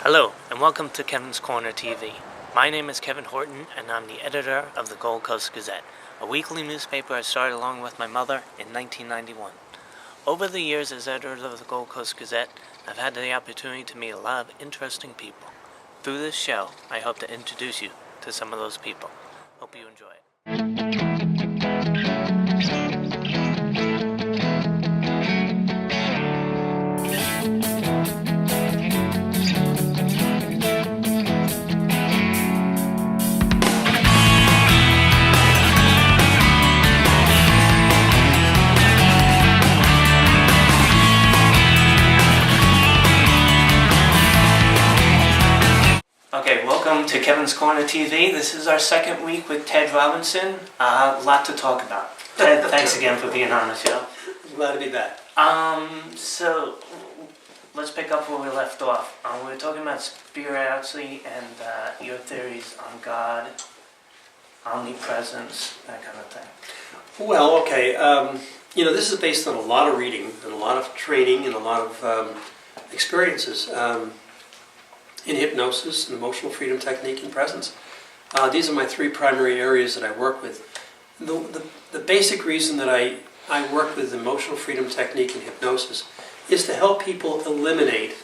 Hello, and welcome to Kevin's Corner TV. My name is Kevin Horton, and I'm the editor of the Gold Coast Gazette, a weekly newspaper I started along with my mother in 1991. Over the years as editor of the Gold Coast Gazette, I've had the opportunity to meet a lot of interesting people. Through this show, I hope to introduce you to some of those people. Hope you enjoy it. Okay, welcome to Kevin's Corner TV. This is our second week with Ted Robinson. A lot to talk about. Ted, thanks again for being on the show. Glad to be back. So let's pick up where we left off. We were talking about spirituality and your theories on God, omnipresence, that kind of thing. Well, okay. This is based on a lot of reading and a lot of training and a lot of experiences in hypnosis and emotional freedom technique and presence. These are my three primary areas that I work with. The basic reason that I work with emotional freedom technique and hypnosis is to help people eliminate,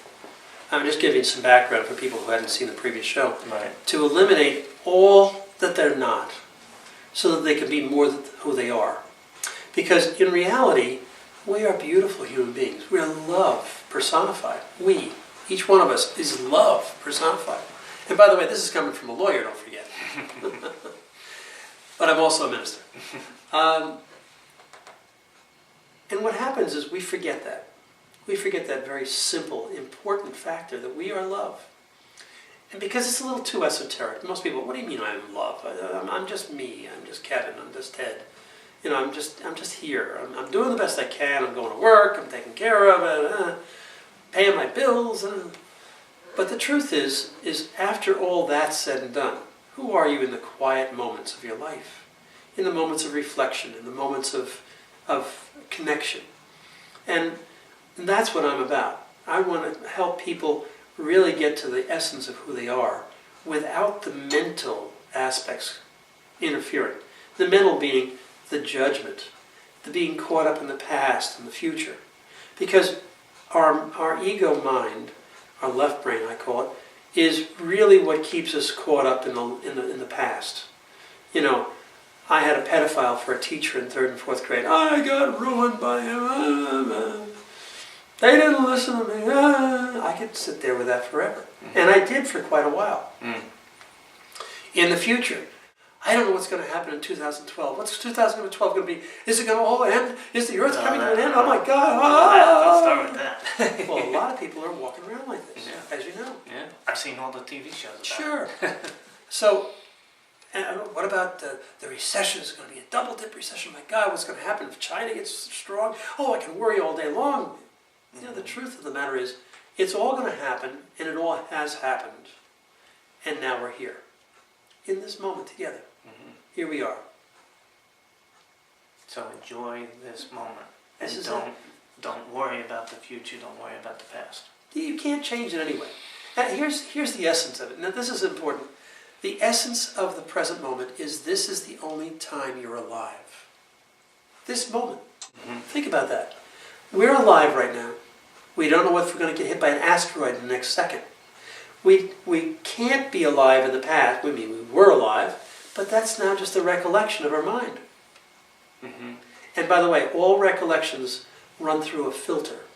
I'm just giving some background for people who hadn't seen the previous show, Right. to eliminate all that they're not so that they can be more who they are. Because in reality, we are beautiful human beings. We are love personified. Each one of us is love personified. And by the way, this is coming from a lawyer, don't forget. But I'm also a minister. And what happens is we forget that. We forget that very simple, important factor that we are love. And because it's a little too esoteric, most people, what do you mean I'm love? I'm just me, I'm just Kevin, I'm just Ted. I'm just here. I'm doing the best I can, I'm going to work, I'm taking care of it, paying my bills. But the truth is after all that's said and done, who are you in the quiet moments of your life? In the moments of reflection, in the moments of connection. And that's what I'm about. I want to help people really get to the essence of who they are without the mental aspects interfering. The mental being the judgment, the being caught up in the past and the future. Because our ego mind, our left brain I call it, is really what keeps us caught up in the past. I had a pedophile for a teacher in 3rd and 4th grade. I got ruined by him. They didn't listen to me. I could sit there with that forever. Mm-hmm. And I did for quite a while. Mm. In the future, I don't know what's going to happen in 2012. What's 2012 going to be? Is it going to all end? Is the earth coming to an end? Oh my God. Let's start with that. Well, a lot of people are walking around like this, as you know. Yeah, I've seen all the TV shows about Sure. So, what about the recession? Is going to be a double dip recession? My God, what's going to happen if China gets strong? Oh, I can worry all day long. The truth of the matter is, it's all going to happen, and it all has happened. And now we're here. In this moment together. Mm-hmm. Here we are. So enjoy this moment. And don't worry about the future, don't worry about the past. You can't change it anyway. Now, here's the essence of it. Now this is important. The essence of the present moment is this is the only time you're alive. This moment. Mm-hmm. Think about that. We're alive right now. We don't know if we're going to get hit by an asteroid in the next second. We can't be alive in the past. We were alive, but that's now just a recollection of our mind. Mm-hmm. And by the way, all recollections run through a filter.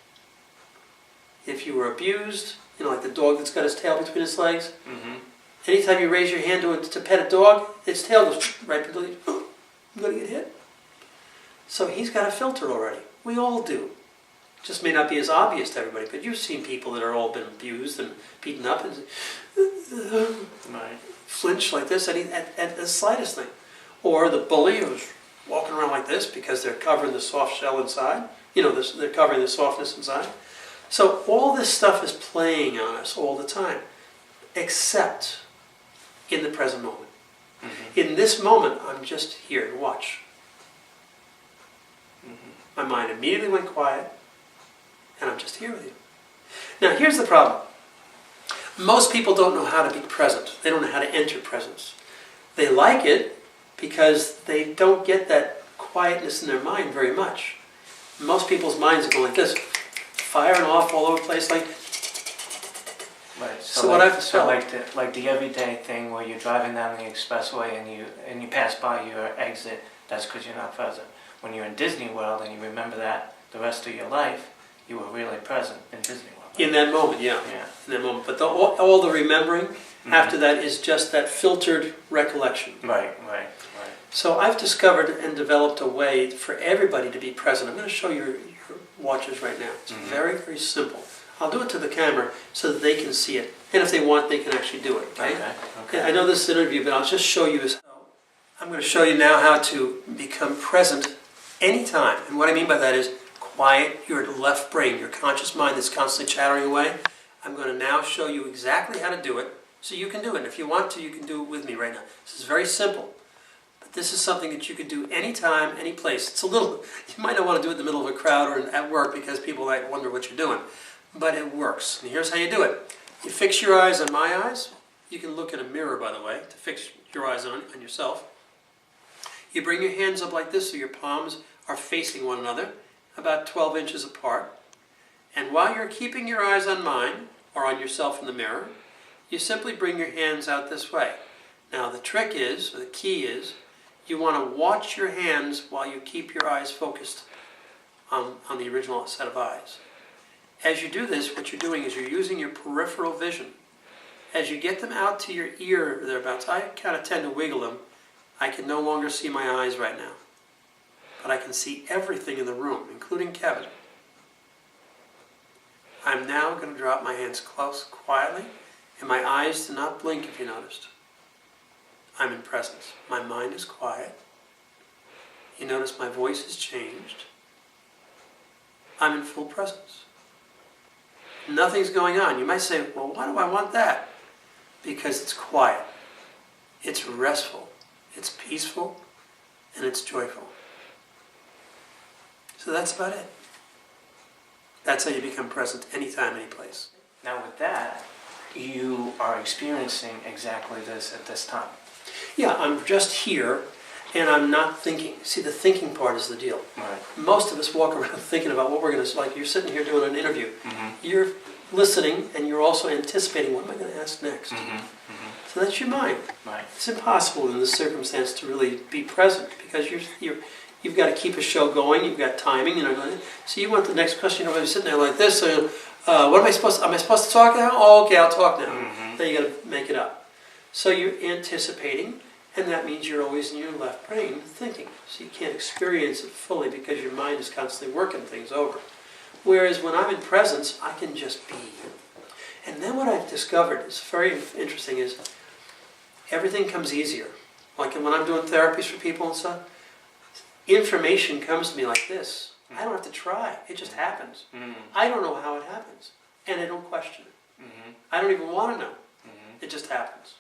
If you were abused, like the dog that's got his tail between his legs, mm-hmm. Anytime you raise your hand to pet a dog, its tail goes right between you. I'm going to get hit. So he's got a filter already. We all do. Just may not be as obvious to everybody, but you've seen people that are all been abused and beaten up and flinch like this at the slightest thing. Or the bully who's walking around like this because they're covering the soft shell inside. They're covering the softness inside. So all this stuff is playing on us all the time, except in the present moment. Mm-hmm. In this moment, I'm just here to watch. Mm-hmm. My mind immediately went quiet. And I'm just here with you. Now, here's the problem. Most people don't know how to be present. They don't know how to enter presence. They like it because they don't get that quietness in their mind very much. Most people's minds are going like this, firing off all over the place, like. Right. So what I've felt, like the everyday thing where you're driving down the expressway and you pass by your exit, that's because you're not present. When you're in Disney World and you remember that the rest of your life, you were really present in Disney World. Right? in that moment, yeah. In that moment. But all the remembering after that is just that filtered recollection. Right. So I've discovered and developed a way for everybody to be present. I'm going to show your watchers right now. It's very, very simple. I'll do it to the camera so that they can see it. And if they want, they can actually do it. Okay. I know this is an interview, but I'll just show you. I'm going to show you now how to become present anytime. And what I mean by that is quiet your left brain, your conscious mind that's constantly chattering away. I'm going to now show you exactly how to do it so you can do it. And if you want to, you can do it with me right now. This is very simple. But this is something that you can do anytime, any place. It's a little, you might not want to do it in the middle of a crowd or at work because people might wonder what you're doing. But it works. And here's how you do it. You fix your eyes on my eyes. You can look in a mirror, by the way, to fix your eyes on yourself. You bring your hands up like this so your palms are facing one another, about 12 inches apart. And while you're keeping your eyes on mine, or on yourself in the mirror, you simply bring your hands out this way. Now the trick is, or the key is, you want to watch your hands while you keep your eyes focused on the original set of eyes. As you do this, what you're doing is you're using your peripheral vision. As you get them out to your ear thereabouts, I kind of tend to wiggle them. I can no longer see my eyes right now. But I can see everything in the room, including Kevin. I'm now going to drop my hands close, quietly, and my eyes do not blink if you noticed. I'm in presence. My mind is quiet. You notice my voice has changed. I'm in full presence. Nothing's going on. You might say, well, why do I want that? Because it's quiet. It's restful. It's peaceful. And it's joyful. So that's about it. That's how you become present anytime, any place. Now with that, you are experiencing exactly this at this time. Yeah, I'm just here and I'm not thinking. See, the thinking part is the deal. Right. Most of us walk around thinking about what we're going to, like you're sitting here doing an interview. You're listening and you're also anticipating, what am I going to ask next? So that's your mind. Right. It's impossible in this circumstance to really be present because you've got to keep a show going, you've got timing, so you want the next question, you're sitting there like this, so am I supposed to talk now? Oh, okay, I'll talk now. Then you got to make it up. So you're anticipating, and that means you're always in your left brain thinking. So you can't experience it fully because your mind is constantly working things over. Whereas when I'm in presence, I can just be. And then what I've discovered is very interesting is everything comes easier. Like when I'm doing therapies for people and stuff, information comes to me like this. I don't have to try. It just happens. I don't know how it happens. And I don't question it. I don't even want to know. It just happens.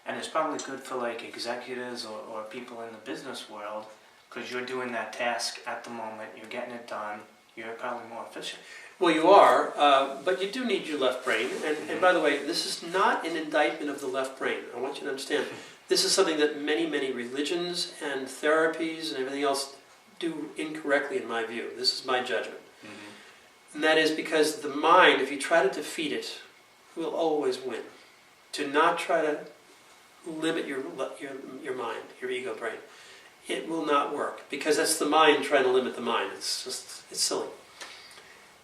And it's probably good for like executives or people in the business world because you're doing that task at the moment, you're getting it done, you're probably more efficient. Well, you are, but you do need your left brain. And by the way, this is not an indictment of the left brain. I want you to understand. This is something that many, many religions and therapies and everything else do incorrectly in my view. This is my judgment. And that is because the mind, if you try to defeat it, will always win. To not try to limit your mind, your ego brain, it will not work because that's the mind trying to limit the mind. It's silly.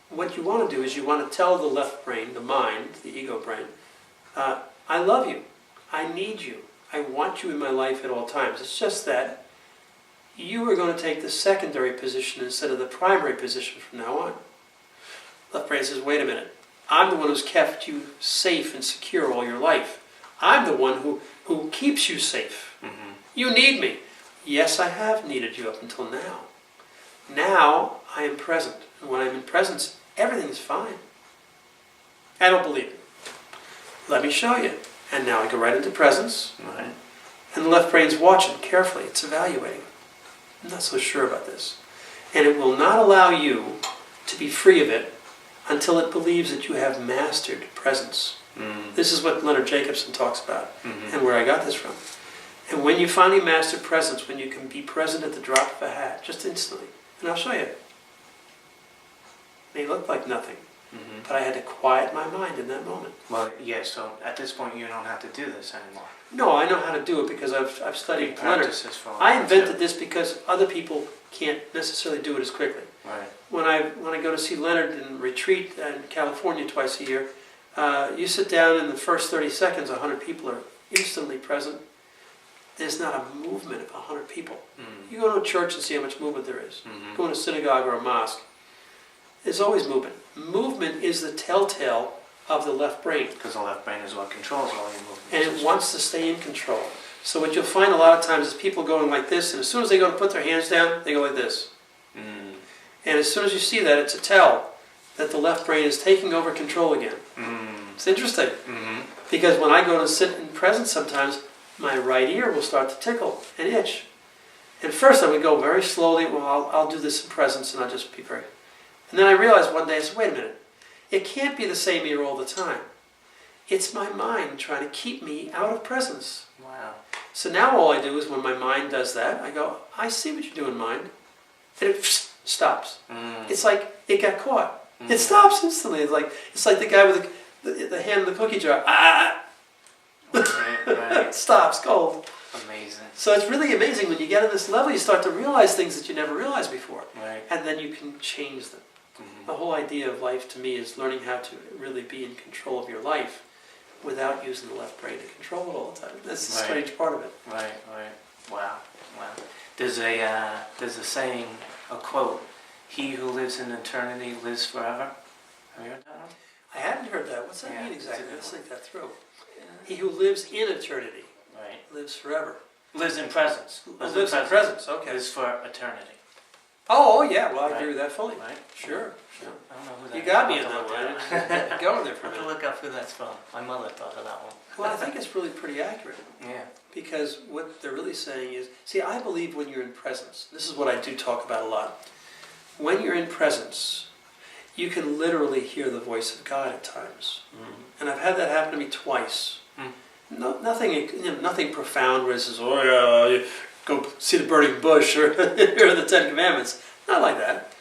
What you want to do is you want to tell the left brain, the mind, the ego brain, I love you. I need you. I want you in my life at all times. It's just that you are going to take the secondary position instead of the primary position from now on. Left brain says, wait a minute. I'm the one who's kept you safe and secure all your life. I'm the one who keeps you safe. You need me. Yes, I have needed you up until now. Now I am present. And when I'm in presence, everything is fine. I don't believe it. Let me show you. And now I go right into presence. Right. And the left brain's watching carefully. It's evaluating. I'm not so sure about this. And it will not allow you to be free of it until it believes that you have mastered presence. This is what Leonard Jacobson talks about, and where I got this from. And when you finally master presence, when you can be present at the drop of a hat, just instantly, and I'll show you. It may look like nothing, but I had to quiet my mind in that moment. Well, yeah, so at this point you don't have to do this anymore. No, I know how to do it because I've studied Leonard. Practices for a I while, invented too. this because other people can't necessarily do it as quickly. Right. When I go to see Leonard in retreat in California twice a year, you sit down in the first 30 seconds, 100 people are instantly present. There's not a movement of 100 people. You go to a church and see how much movement there is. Go in a synagogue or a mosque. There's always movement. Movement is the telltale of the left brain. Because the left brain is what controls all your movements. And it wants to stay in control. So what you'll find a lot of times is people going like this, and as soon as they go to put their hands down, they go like this. And as soon as you see that, it's a tell that the left brain is taking over control again. It's interesting. Because when I go to sit in presence sometimes, my right ear will start to tickle and itch. And first I would go very slowly, well, I'll do this in presence and I'll just be very... And then I realized one day, I said, wait a minute, it can't be the same ear all the time. It's my mind trying to keep me out of presence. Wow. So now all I do is when my mind does that, I go, I see what you're doing, mind. And it stops. It's like it got caught. It stops instantly. It's like the guy with the hand in the cookie jar. Ah! Right. It stops cold. Amazing. So it's really amazing when you get to this level, you start to realize things that you never realized before. Right. And then you can change them. The whole idea of life to me is learning how to really be in control of your life without using the left brain to control it all the time. That's the strange part of it. Right. Wow. There's a saying, a quote, "He who lives in eternity lives forever." Have you heard that one? I hadn't heard that. What's that Yeah, mean it's a exactly? good Let's one. think that through. He who lives in eternity Right. lives forever. Lives in presence. Lives in presence, okay. Lives for eternity. Oh, yeah, well, I Right. agree with that fully. Right. Sure. I don't know who that You is. got I'll me in have to that look one. it I up. didn't go there for I'll a have to minute. look up who that's from. My mother thought of that one. Well, I think it's really pretty accurate. Yeah. Because what they're really saying is, see, I believe when you're in presence, this is what I do talk about a lot. When you're in presence, you can literally hear the voice of God at times. And I've had that happen to me twice. No, nothing profound where it says, oh yeah, you go see the burning bush or hear the Ten Commandments. Not like that.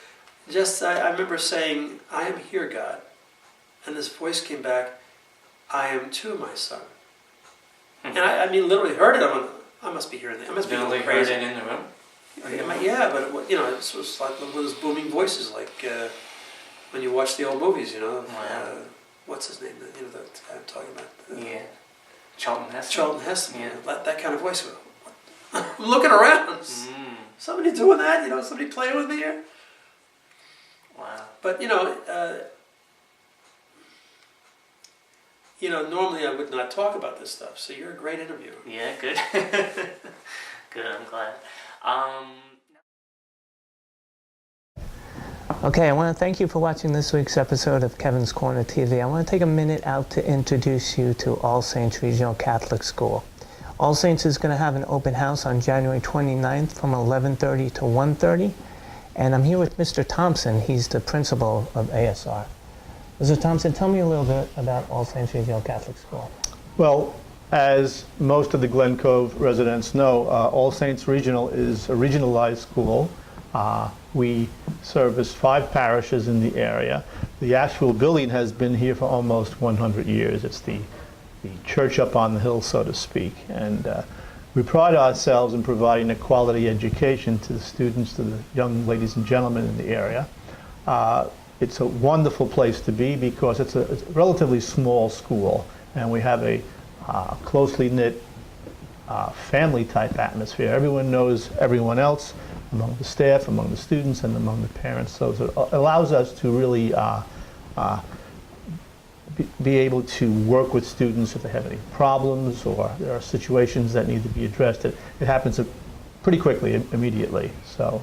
Just, I remember saying, I am here, God. And this voice came back, I am too, my son. And I mean, literally heard it. I must be hearing it. I must be Literally going heard crazy. it in the room? Yeah, but it was like one of those booming voices, like when you watch the old movies, Wow. what's his name? That I'm talking about. Yeah. Charlton Heston? Charlton Heston. Yeah. That kind of voice. I'm looking around. Somebody doing that? Somebody playing with me here? Wow. But normally I would not talk about this stuff. So you're a great interviewer. Yeah, good. Good, I'm glad. Okay, I want to thank you for watching this week's episode of Kevin's Corner TV. I want to take a minute out to introduce you to All Saints Regional Catholic School. All Saints is going to have an open house on January 29th from 11:30 to 1:30. And I'm here with Mr. Thompson. He's the principal of ASR. Mr. Thompson, tell me a little bit about All Saints Regional Catholic School. Well, as most of the Glen Cove residents know, All Saints Regional is a regionalized school. We service 5 parishes in the area. The actual building has been here for almost 100 years. It's the church up on the hill, so to speak. And we pride ourselves in providing a quality education to the students, to the young ladies and gentlemen in the area. It's a wonderful place to be because it's a relatively small school, and we have a closely knit family-type atmosphere. Everyone knows everyone else among the staff, among the students, and among the parents. So it allows us to really be able to work with students if they have any problems or there are situations that need to be addressed. It happens pretty quickly, immediately. So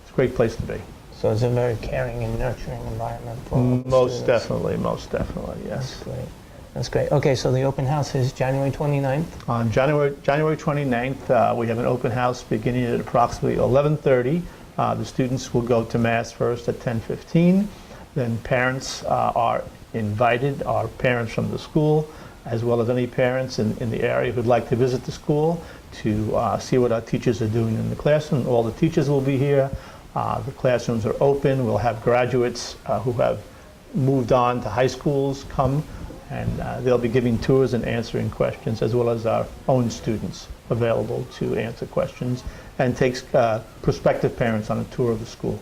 it's a great place to be. So it's a very caring and nurturing environment for Most definitely, yes. That's great. That's great. Okay, so the open house is January 29th. On January 29th, we have an open house beginning at approximately 11:30. The students will go to Mass first at 10:15. Then parents are invited our parents from the school, as well as any parents in the area who'd like to visit the school to see what our teachers are doing in the classroom. All the teachers will be here. The classrooms are open. We'll have graduates who have moved on to high schools come, and they'll be giving tours and answering questions, as well as our own students available to answer questions, and takes prospective parents on a tour of the school.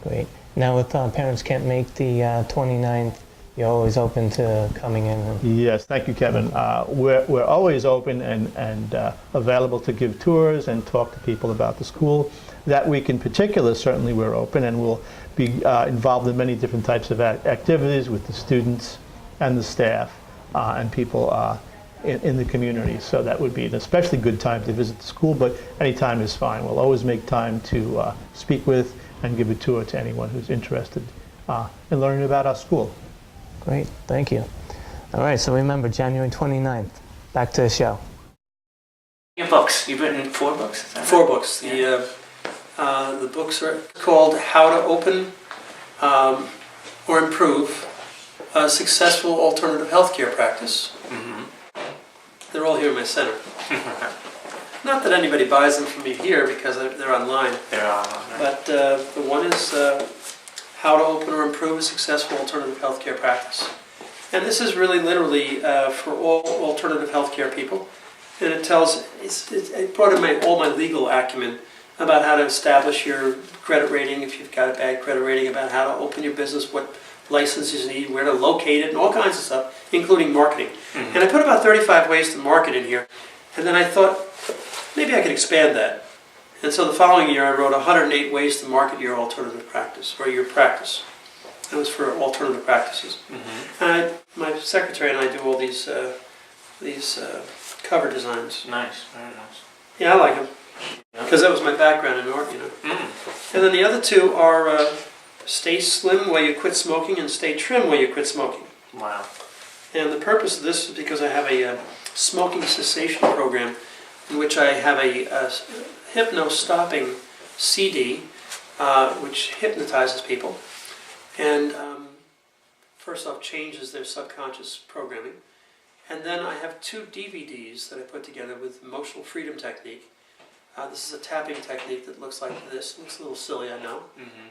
Great. Now, if parents can't make the 29th, you're always open to coming in? Yes, thank you, Kevin. We're always open and available to give tours and talk to people about the school. That week in particular, certainly we're open, and we'll be involved in many different types of activities with the students and the staff and people in the community. So that would be an especially good time to visit the school, but any time is fine. We'll always make time to speak with and give a tour to anyone who's interested in learning about our school. Great, thank you. All right, so remember, January 29th. Back to the show. Your books. You've written 4 books? Is that right? 4 books. Yeah. The books are called How to Open or Improve a Successful Alternative Healthcare Practice. Mm-hmm. They're all here in my center. Not that anybody buys them from me here because they're online. They're all online. But the one is How to Open or Improve a Successful Alternative Healthcare Practice. And this is really literally for all alternative healthcare people. And it tells, it brought in all my legal acumen about how to establish your credit rating if you've got a bad credit rating, about how to open your business, what licenses you need, where to locate it, and all kinds of stuff, including marketing. Mm-hmm. And I put about 35 ways to market in here. And then I thought, maybe I could expand that. And so the following year I wrote 108 ways to market your alternative practice, or your practice. That was for alternative practices. Mm-hmm. And my secretary and I do all these cover designs. Nice, very nice. Yeah, I like them. Because that was my background in art, you know. Mm. And then the other 2 are Stay Slim While You Quit Smoking and Stay Trim While You Quit Smoking. Wow. And the purpose of this is because I have a smoking cessation program in which I have a hypno-stopping CD, which hypnotizes people, and first off changes their subconscious programming. And then I have 2 DVDs that I put together with Emotional Freedom Technique. This is a tapping technique that looks like this. It looks a little silly, I know,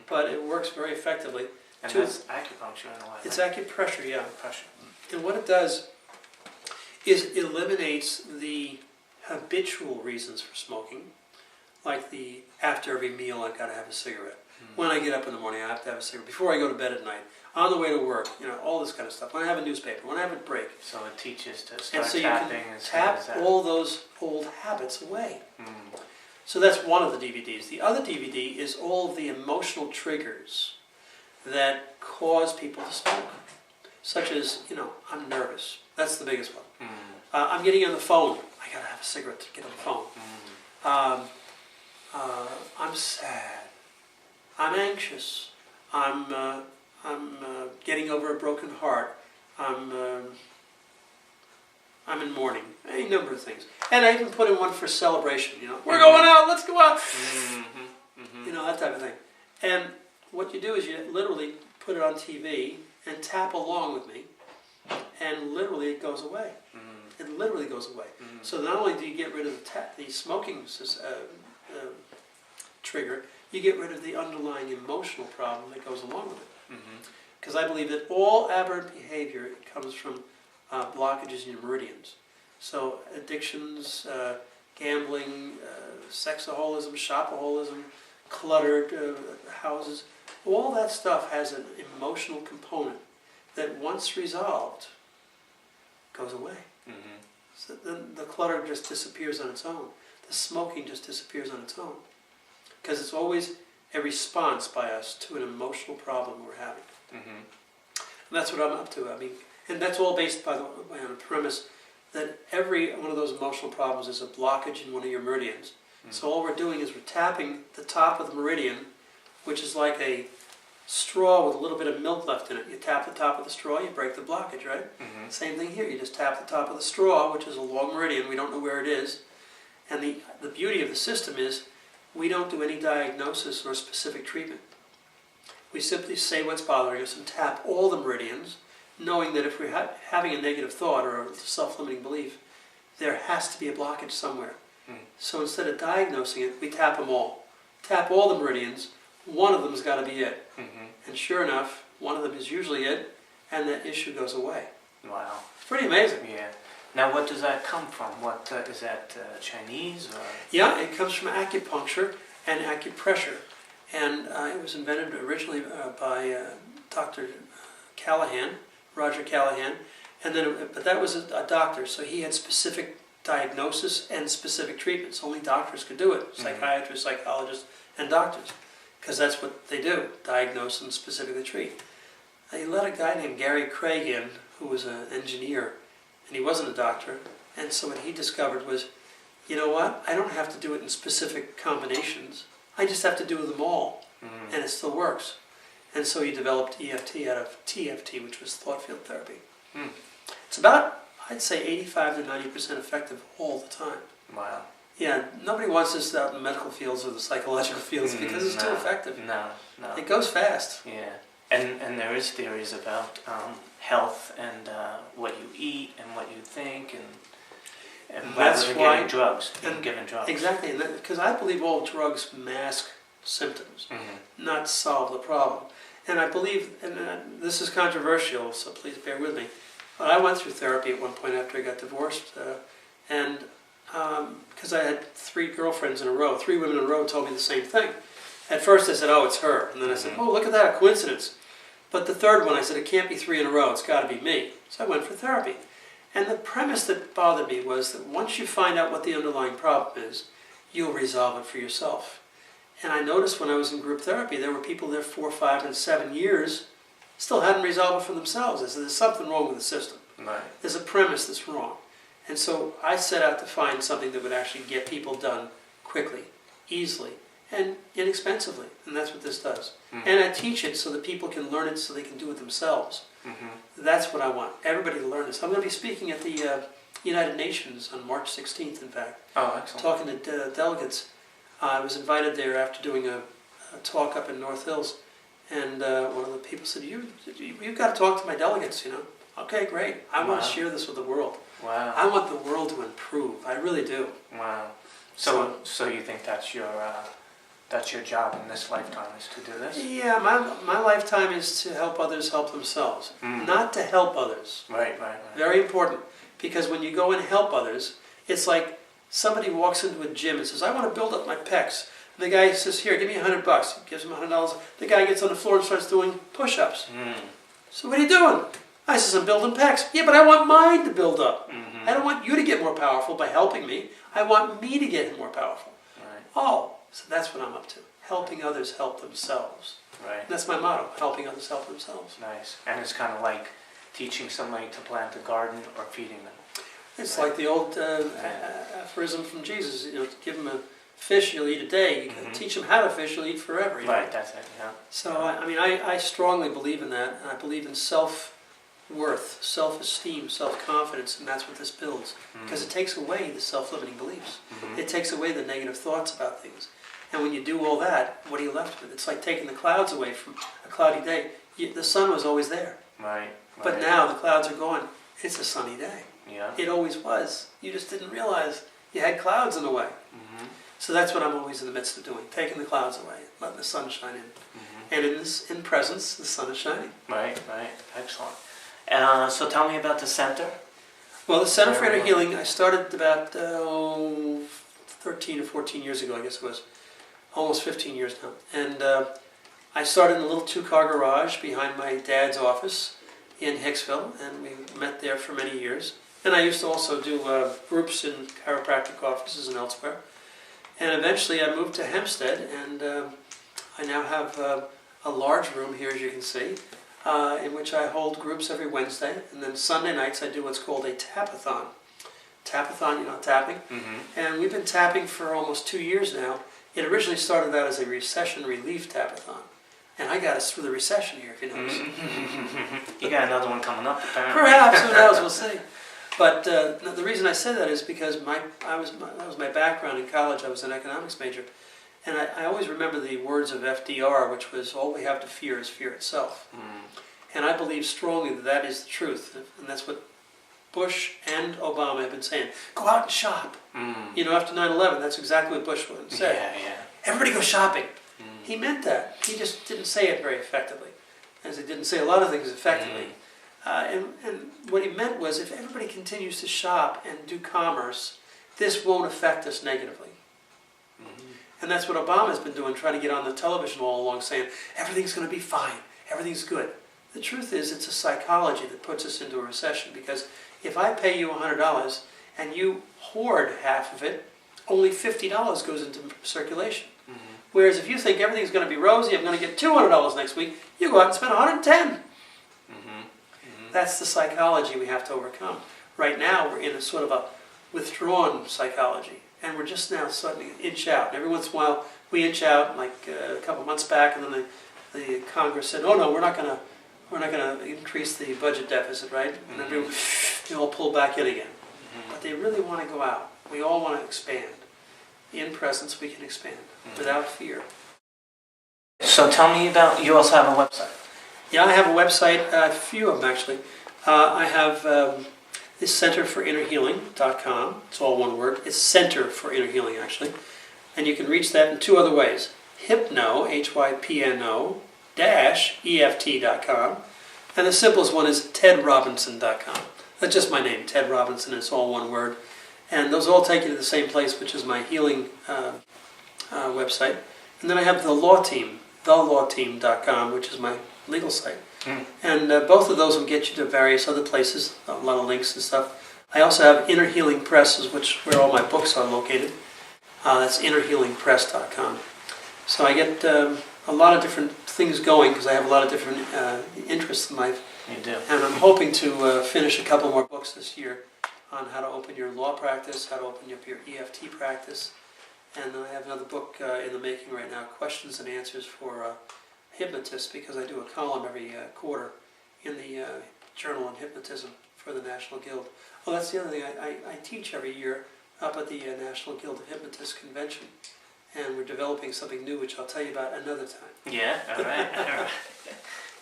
but it works very effectively. And that's acupuncture in a way. It's acupressure, yeah. Pressure. And what it does is it eliminates the habitual reasons for smoking, like the after every meal I've got to have a cigarette. When I get up in the morning I have to have a cigarette. Before I go to bed at night, on the way to work, you know, all this kind of stuff. When I have a newspaper, when I have a break. So it teaches to And start so you tapping can and tap all those old habits away. So that's one of the DVDs. The other DVD is all of the emotional triggers that cause people to smoke. Such as, you know, I'm nervous. That's the biggest one. I'm getting on the phone. I gotta have a cigarette to get on the phone. I'm sad. I'm anxious. I'm getting over a broken heart. I'm in mourning. A number of things. And I even put in one for celebration. You know, we're going out. Let's go out. You know, that type of thing. And what you do is you literally put it on TV and tap along with me, and literally it goes away. It literally goes away. So not only do you get rid of the smoking trigger, you get rid of the underlying emotional problem that goes along with it. Because I believe that all aberrant behavior comes from blockages in your meridians. So addictions, gambling, sexaholism, shopaholism, cluttered houses, all that stuff has an emotional component that once resolved goes away. So then the clutter just disappears on its own. The smoking just disappears on its own. Because it's always a response by us to an emotional problem we're having. And that's what I'm up to. I mean, and that's all based, by the way, on a premise that every one of those emotional problems is a blockage in one of your meridians. So all we're doing is we're tapping the top of the meridian, which is like a straw with a little bit of milk left in it. You tap the top of the straw, you break the blockage, right? Same thing here. You just tap the top of the straw, which is a long meridian. We don't know where it is. And the beauty of the system is we don't do any diagnosis or specific treatment. We simply say what's bothering us and tap all the meridians, knowing that if we're having a negative thought or a self-limiting belief, there has to be a blockage somewhere. So instead of diagnosing it, we tap them all. Tap all the meridians, one of them's got to be it. And sure enough, one of them is usually it, and that issue goes away. Wow. It's pretty amazing. Yeah. Now, what does that come from? What is that Chinese or? Yeah, it comes from acupuncture and acupressure. And it was invented originally by Dr. Callahan, Roger Callahan. And then, but that was a doctor, so he had specific diagnosis and specific treatments. Only doctors could do it, psychiatrists, psychologists, and doctors, because that's what they do, diagnose and specifically treat. They let a guy named Gary Craig in, who was an engineer, and he wasn't a doctor, and so what he discovered was, you know what, I don't have to do it in specific combinations, I just have to do them all, and it still works. And so he developed EFT out of TFT, which was thought field therapy. It's about, I'd say, 85 to 90% effective all the time. Wow. Yeah, nobody wants this out in the medical fields or the psychological fields because it's too effective. No. It goes fast. Yeah. And there is theories about health and what you eat and what you think and That's rather than why- getting drugs, being and given drugs. Exactly, because I believe all drugs mask symptoms, not solve the problem. And I believe, and this is controversial, so please bear with me, but I went through therapy at one point after I got divorced, and because I had 3 girlfriends in a row, 3 women in a row told me the same thing. At first I said, oh, it's her. And then I said, oh, look at that, a coincidence. But the third one, I said, it can't be 3 in a row, it's got to be me. So I went for therapy. And the premise that bothered me was that once you find out what the underlying problem is, you'll resolve it for yourself. And I noticed when I was in group therapy, there were people there 4, 5, and 7 years, still hadn't resolved it for themselves. I said, there's something wrong with the system. Right. There's a premise that's wrong. And so I set out to find something that would actually get people done quickly, easily, and inexpensively. And that's what this does. And I teach it so that people can learn it so they can do it themselves. That's what I want, everybody to learn this. I'm going to be speaking at the United Nations on March 16th, in fact. Oh, excellent. Talking to delegates. I was invited there after doing a talk up in North Hills. And one of the people said, you've got to talk to my delegates, you know. Okay, great. I want to share this with the world. Wow. I want the world to improve. I really do. Wow. So you think that's your job in this lifetime, is to do this? Yeah, my lifetime is to help others help themselves, not to help others. Right. Very important, because when you go and help others, it's like somebody walks into a gym and says, I want to build up my pecs. And the guy says, here, give me $100. He gives him $100. The guy gets on the floor and starts doing push-ups. So what are you doing? I says, I'm building pecs. Yeah, but I want mine to build up. I don't want you to get more powerful by helping me. I want me to get more powerful. Right. Oh, so that's what I'm up to. Helping others help themselves. Right. And that's my motto, helping others help themselves. Nice. And it's kind of like teaching somebody to plant a garden or feeding them. It's like the old aphorism from Jesus, you know, give them a fish, you'll eat a day. You can teach them how to fish, you'll eat forever. You know? Right, that's it, yeah. So, I strongly believe in that. And I believe in self-worth, self-esteem, self-confidence, and that's what this builds. Because it takes away the self-limiting beliefs. It takes away the negative thoughts about things. And when you do all that, what are you left with? It's like taking the clouds away from a cloudy day. The sun was always there. Right. But now the clouds are gone. It's a sunny day. Yeah. It always was. You just didn't realize you had clouds in the way. So that's what I'm always in the midst of doing, taking the clouds away, letting the sun shine in. And in presence, the sun is shining. Right. Excellent. So tell me about the center. Well, the Center for Inner Healing, I started about 13 or 14 years ago, I guess it was. Almost 15 years now. And I started in a little 2-car garage behind my dad's office in Hicksville, and we met there for many years. And I used to also do groups in chiropractic offices and elsewhere. And eventually I moved to Hempstead, and I now have a large room here, as you can see, in which I hold groups every Wednesday. And then Sunday nights I do what's called a tapathon. Tapathon, you know, tapping. And we've been tapping for almost 2 years now. It originally started out as a recession relief tapathon. And I got us through the recession here, if you notice. You got another one coming up, apparently. Perhaps, who knows, we'll see. But the reason I say that is because that was my background in college. I was an economics major. And I always remember the words of FDR, which was, all we have to fear is fear itself. And I believe strongly that that is the truth. And that's what Bush and Obama have been saying. Go out and shop. You know, after 9/11, that's exactly what Bush said. Yeah. Everybody go shopping. He meant that. He just didn't say it very effectively, as he didn't say a lot of things effectively. And what he meant was, if everybody continues to shop and do commerce, this won't affect us negatively. And that's what Obama's been doing, trying to get on the television all along, saying everything's going to be fine, everything's good. The truth is, it's a psychology that puts us into a recession, because if I pay you $100 and you hoard half of it, only $50 goes into circulation. Whereas if you think everything's going to be rosy, I'm going to get $200 next week, you go out and spend $110. That's the psychology we have to overcome. Right now, we're in a sort of a withdrawn psychology, and we're just now starting to inch out. And every once in a while, we inch out, like a couple months back, and then the Congress said, "Oh no, we're not going to increase the budget deficit, right?" And then they all pull back in again. But they really want to go out. We all want to expand. In presence, we can expand without fear. So tell me about, you also have a website. Yeah, I have a website, a few of them actually. I have this centerforinnerhealing.com. It's all one word. It's Center for Inner Healing, actually. And you can reach that in two other ways. Hypno, Hypno, -EFT.com. And the simplest one is tedrobinson.com. That's just my name, Ted Robinson. It's all one word. And those all take you to the same place, which is my healing website. And then I have the Law Team, thelawteam.com, which is my legal site. And both of those will get you to various other places, a lot of links and stuff. I also have Inner Healing Presses, where all my books are located. That's innerhealingpress.com. So I get a lot of different things going, because I have a lot of different interests in life. You do. And I'm hoping to finish a couple more books this year on how to open your law practice, how to open up your EFT practice. And I have another book in the making right now, Questions and Answers for Hypnotists, because I do a column every quarter in the Journal on Hypnotism for the National Guild. Oh, that's the other thing. I teach every year up at the National Guild of Hypnotists Convention. And we're developing something new, which I'll tell you about another time. Yeah, all right.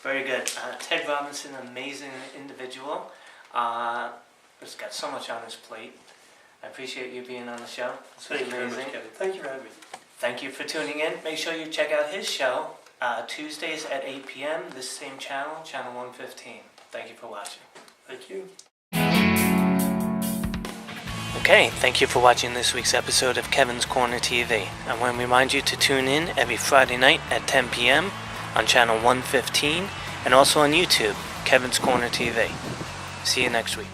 Very good. Ted Robinson, amazing individual. He's got so much on his plate. I appreciate you being on the show. This was Thank you very amazing. much, Kevin. Thank you for having me. Thank you for tuning in. Make sure you check out his show Tuesdays at 8 p.m. This same channel, channel 115. Thank you for watching. Thank you. Okay, thank you for watching this week's episode of Kevin's Corner TV. I want to remind you to tune in every Friday night at 10 p.m. on channel 115 and also on YouTube, Kevin's Corner TV. See you next week.